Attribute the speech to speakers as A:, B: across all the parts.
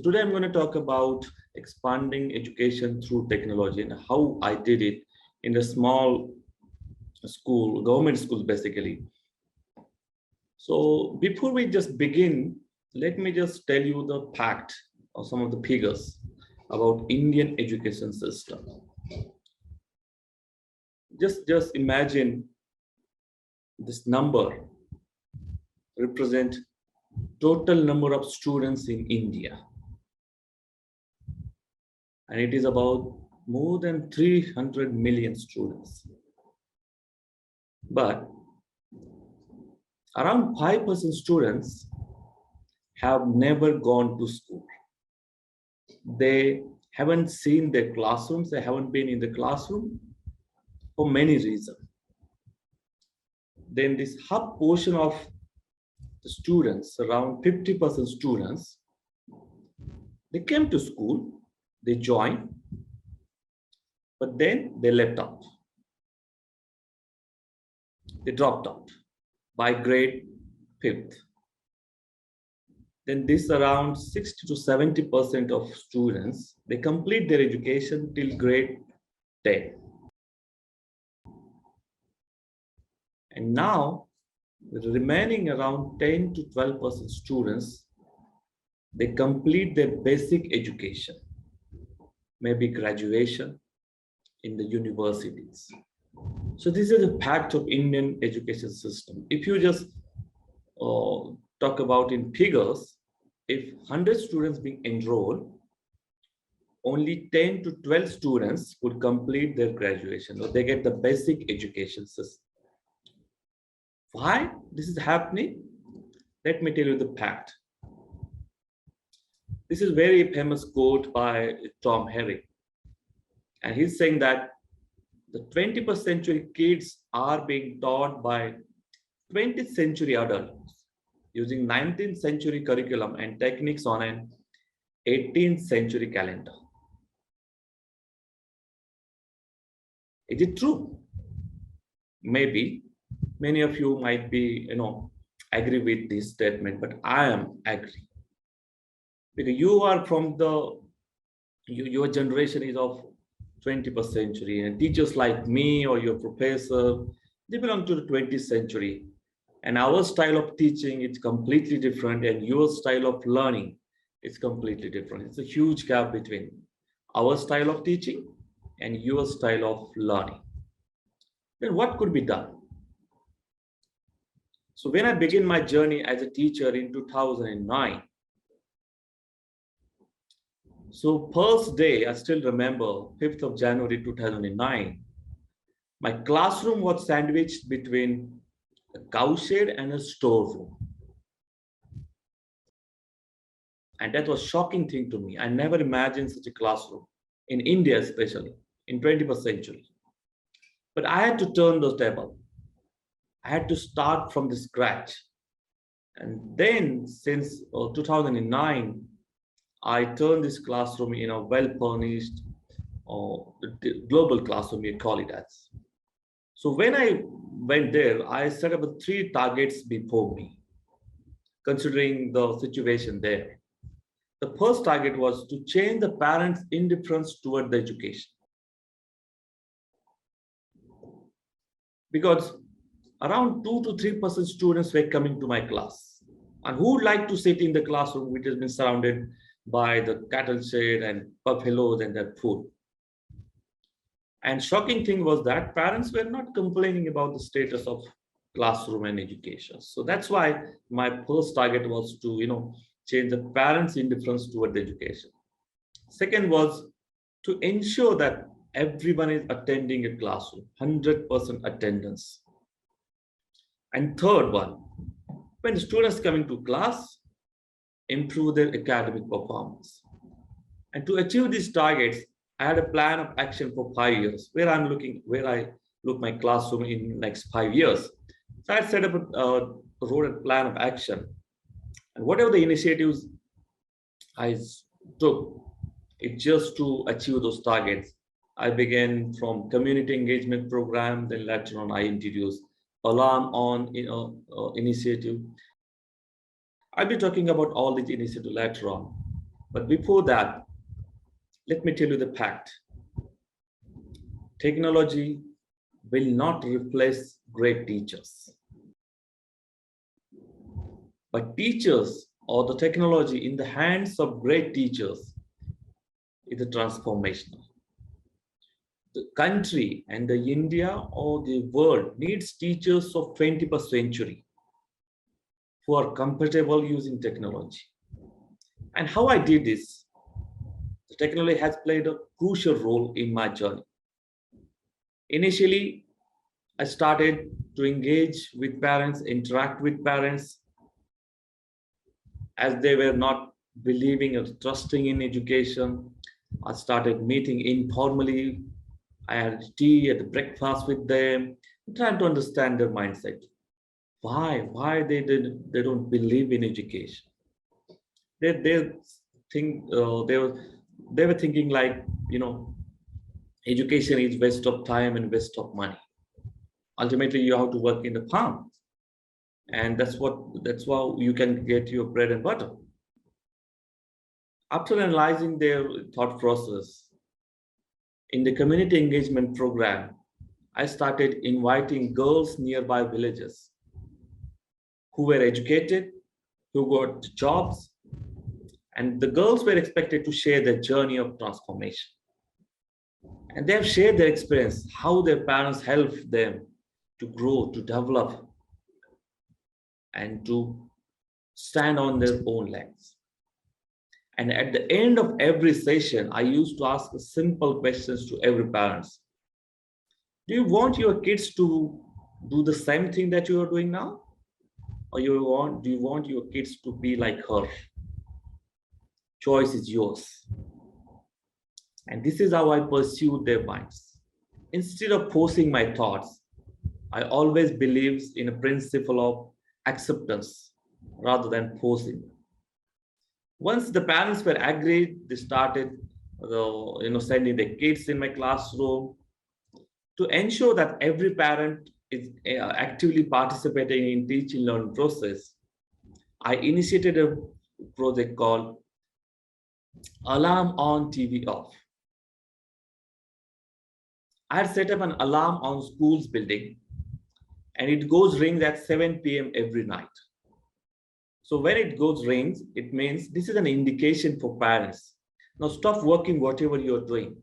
A: today I'm going to talk about expanding education through technology and how I did it in a small school, government schools basically. So before we just begin, let me just tell you the fact or some of the figures about Indian education system. Just imagine this number represent total number of students in India. And it is about more than 300 million students. But around 5% students have never gone to school. They haven't seen their classrooms, they haven't been in the classroom for many reasons. Then this half portion of the students, around 50% students, they came to school, they joined, but then they left out. They dropped out by grade 5th. Then this around 60 to 70% of students, they complete their education till grade 10. And now, the remaining around 10 to 12% students, they complete their basic education, maybe graduation in the universities. So this is the fact of Indian education system. If you just talk about in figures, if 100 students being enrolled, only 10 to 12 students would complete their graduation, or they get the basic education system. Why this is happening? Let me tell you the fact. This is a very famous quote by Tom Herrick. And he's saying that the 21st century kids are being taught by 20th century adults using 19th century curriculum and techniques on an 18th century calendar. Is it true? Maybe. Many of you might be, agree with this statement, but I am agree. Because you are from your generation is of 21st century, and teachers like me or your professor, they belong to the 20th century. And our style of teaching is completely different, and your style of learning is completely different. It's a huge gap between our style of teaching and your style of learning. Then what could be done? So when I began my journey as a teacher in 2009, so first day, I still remember 5th of January 2009, my classroom was sandwiched between a cowshed and a storeroom. And that was a shocking thing to me. I never imagined such a classroom, in India especially, in 21st century. But I had to turn the table. I had to start from the scratch. And then since 2009, I turned this classroom in a well-furnished global classroom, we call it as. So when I went there, I set up 3 targets before me, considering the situation there. The first target was to change the parents' indifference toward the education. Because around 2 to 3% students were coming to my class. And who would like to sit in the classroom which has been surrounded by the cattle shed and buffaloes and that food? And shocking thing was that parents were not complaining about the status of classroom and education. So that's why my first target was to, change the parents' indifference toward the education. Second was to ensure that everyone is attending a classroom, 100% attendance. And third one, when the students coming to class, improve their academic performance. And to achieve these targets, I had a plan of action for 5 years, where I look my classroom in next 5 years. So I set up a road plan of action. And whatever the initiatives I took, it just to achieve those targets. I began from community engagement program, then later on I introduced alarm on initiative. I'll be talking about all these initiatives later on. But before that, let me tell you the fact. Technology will not replace great teachers. But teachers or the technology in the hands of great teachers is transformational. The country and the India or the world needs teachers of 21st century who are comfortable using technology. And how I did this, the technology has played a crucial role in my journey. Initially, I started to engage with parents, interact with parents, as they were not believing or trusting in education. I started meeting informally. I had tea at the breakfast with them, trying to understand their mindset. Why they don't believe in education? They think they were thinking like, education is waste of time and waste of money. Ultimately, you have to work in the farm, and that's how you can get your bread and butter. After analyzing their thought process, in the community engagement program, I started inviting girls nearby villages who were educated, who got jobs, and the girls were expected to share their journey of transformation. And they have shared their experience, how their parents helped them to grow, to develop, and to stand on their own legs. And at the end of every session, I used to ask simple questions to every parent. Do you want your kids to do the same thing that you are doing now? Or do you want your kids to be like her? Choice is yours. And this is how I pursued their minds. Instead of forcing my thoughts, I always believed in a principle of acceptance rather than forcing. Once the parents were agreed, they started sending their kids in my classroom to ensure that every parent is actively participating in teaching learning process. I initiated a project called Alarm On, TV Off. I had set up an alarm on school's building, and it goes rings at 7 p.m. every night. So when it goes rings, it means this is an indication for parents. Now stop working whatever you're doing.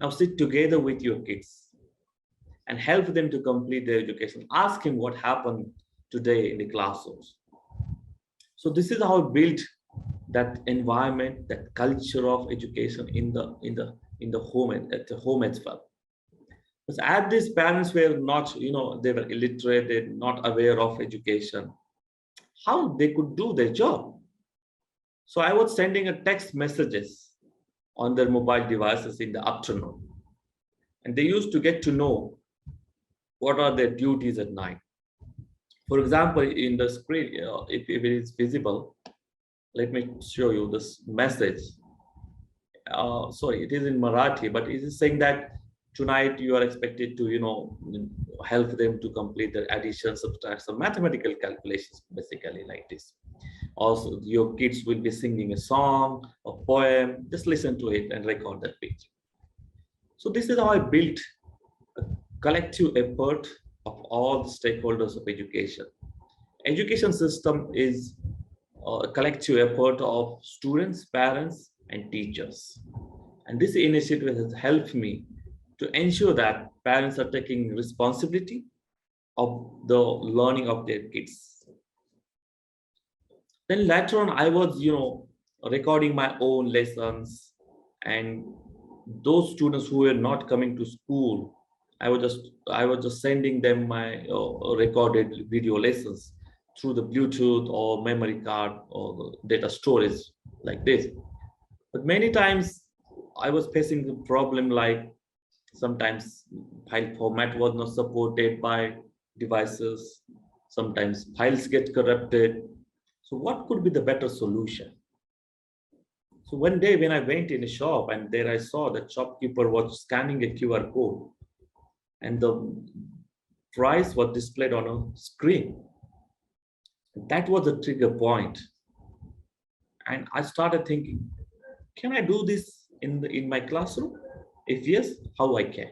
A: Now sit together with your kids and help them to complete their education. Ask him what happened today in the classrooms. So this is how I built that environment, that culture of education in the home, at the home as well. Because as these parents were not, they were illiterate, they're not aware of education, how they could do their job. So I was sending a text messages on their mobile devices in the afternoon. And they used to get to know what are their duties at night. For example, in the screen, if it is visible, let me show you this message. Sorry, it is in Marathi, but it is saying that tonight you are expected to, help them to complete their addition, subtraction, mathematical calculations, basically like this. Also, your kids will be singing a song, a poem. Just listen to it and record that picture. So this is how I built a collective effort of all the stakeholders of education. Education system is a collective effort of students, parents, and teachers. And this initiative has helped me to ensure that parents are taking responsibility of the learning of their kids. Then later on, I was, recording my own lessons, and those students who were not coming to school, I was just sending them my recorded video lessons through the Bluetooth or memory card or the data storage like this. But many times I was facing the problem like sometimes file format was not supported by devices. Sometimes files get corrupted. So what could be the better solution? So one day when I went in a shop, and there I saw that shopkeeper was scanning a QR code and the price was displayed on a screen. That was the trigger point. And I started thinking, can I do this in my classroom? If yes, how I can?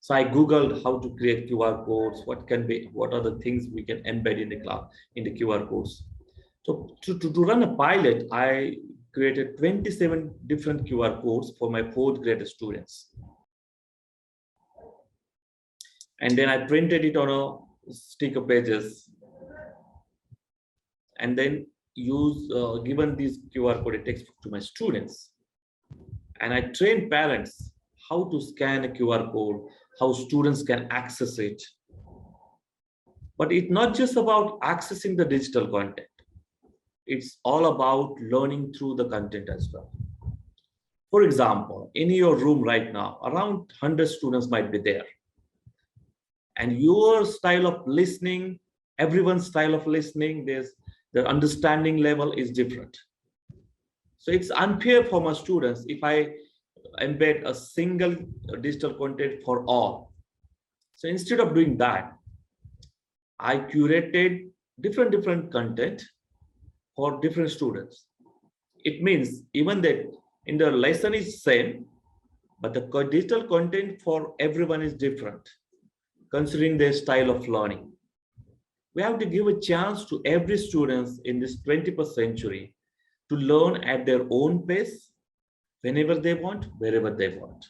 A: So I Googled how to create QR codes, what are the things we can embed in the class, in the QR codes. So to run a pilot, I created 27 different QR codes for my fourth grade students. And then I printed it on a sticker pages, and then given these QR code textbook to my students. And I trained parents how to scan a QR code, how students can access it. But it's not just about accessing the digital content. It's all about learning through the content as well. For example, in your room right now, around 100 students might be there. And your style of listening, everyone's style of listening, their understanding level is different. So it's unfair for my students if I embed a single digital content for all. So instead of doing that, I curated different content for different students. It means even that in the lesson is same, but the digital content for everyone is different, considering their style of learning. We have to give a chance to every student in this 21st century to learn at their own pace, whenever they want, wherever they want.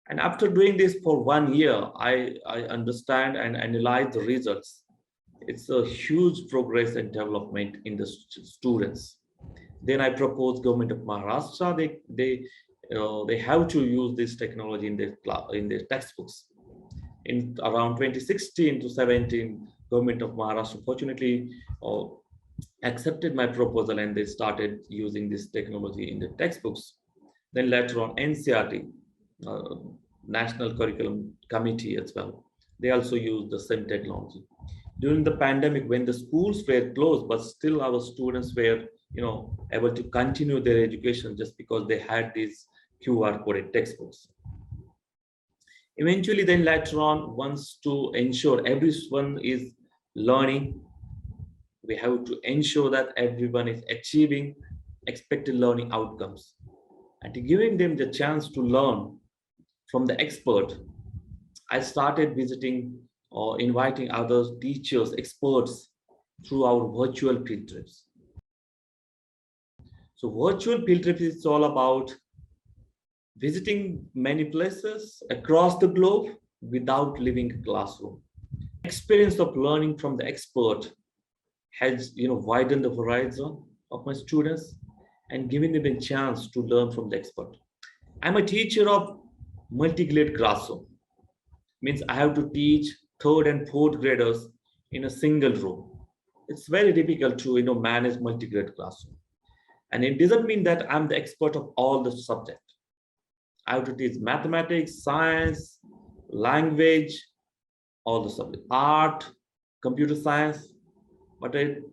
A: And after doing this for 1 year, I understand and analyze the results. It's a huge progress and development in the students. Then I proposed government of Maharashtra. They have to use this technology in their textbooks. In around 2016 to 17, government of Maharashtra fortunately accepted my proposal, and they started using this technology in the textbooks. Then later on, NCRT, National Curriculum Committee as well, they also used the same technology. During the pandemic, when the schools were closed, but still our students were able to continue their education just because they had these QR coded textbooks. Eventually, then later on, once to ensure everyone is learning, we have to ensure that everyone is achieving expected learning outcomes, and to giving them the chance to learn from the expert. I started visiting or inviting other teachers, experts through our virtual field trips. So virtual field trips is all about visiting many places across the globe without leaving a classroom. Experience of learning from the expert has widened the horizon of my students and giving them a chance to learn from the expert. I'm a teacher of multi-grade classroom. Means I have to teach third and fourth graders in a single room. It's very difficult to manage multi-grade classroom. And it doesn't mean that I'm the expert of all the subject. I have to teach mathematics, science, language, all the subject, art, computer science, but it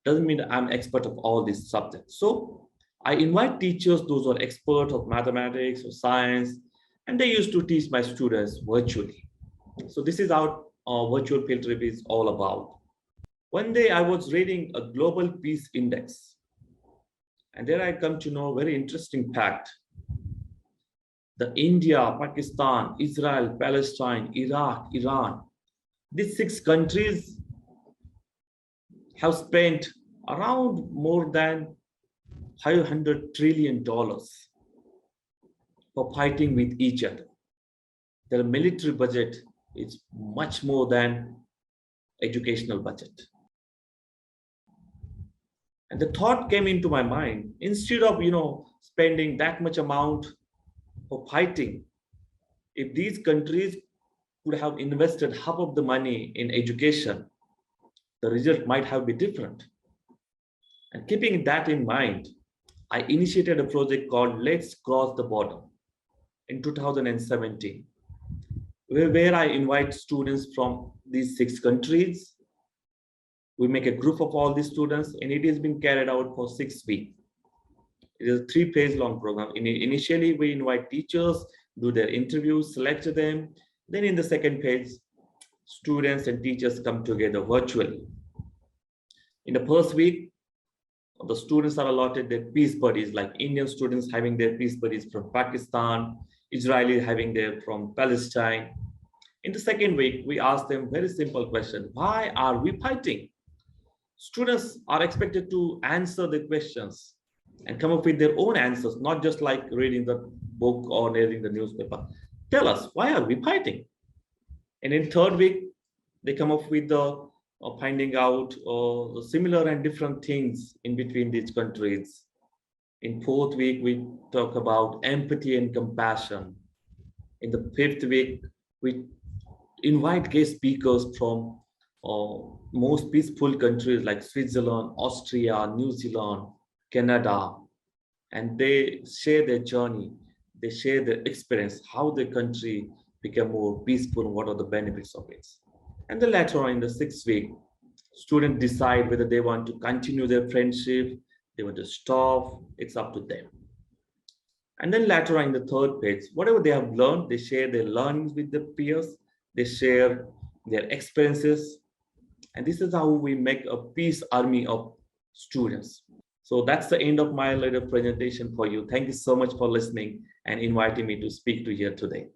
A: doesn't mean that I'm expert of all these subjects. So I invite teachers, those who are expert of mathematics or science, and they used to teach my students virtually. So this is how virtual field trip is all about. One day I was reading a global peace index, and there I come to know a very interesting fact. The India, Pakistan, Israel, Palestine, Iraq, Iran, these 6 countries have spent around more than $500 trillion for fighting with each other. Their military budget is much more than educational budget. And the thought came into my mind, instead of spending that much amount for fighting, if these countries could have invested half of the money in education, the result might have been different. And keeping that in mind, I initiated a project called Let's Cross the Border in 2017, where I invite students from these 6 countries. We make a group of all these students, and it has been carried out for 6 weeks. It is a 3-phase long program. Initially, we invite teachers, do their interviews, select them. Then in the second phase, students and teachers come together virtually. In the first week, The students are allotted their peace buddies, like Indian students having their peace buddies from Pakistan, Israeli having their from Palestine. In the second week, we ask them very simple question: why are we fighting? Students are expected to answer the questions and come up with their own answers, not just like reading the book or reading the newspaper. Tell us, why are we fighting? And in third week, they come up with the finding out similar and different things in between these countries. In fourth week, we talk about empathy and compassion. In the fifth week, we invite guest speakers from most peaceful countries like Switzerland, Austria, New Zealand, Canada, and they share their journey. They share their experience, how their country became more peaceful, what are the benefits of it. And then later on in the sixth week, students decide whether they want to continue their friendship, they want to stop, it's up to them. And then later on in the third page, whatever they have learned, they share their learnings with their peers, they share their experiences. And this is how we make a peace army of students. So that's the end of my little presentation for you. Thank you so much for listening and inviting me to speak to you here today.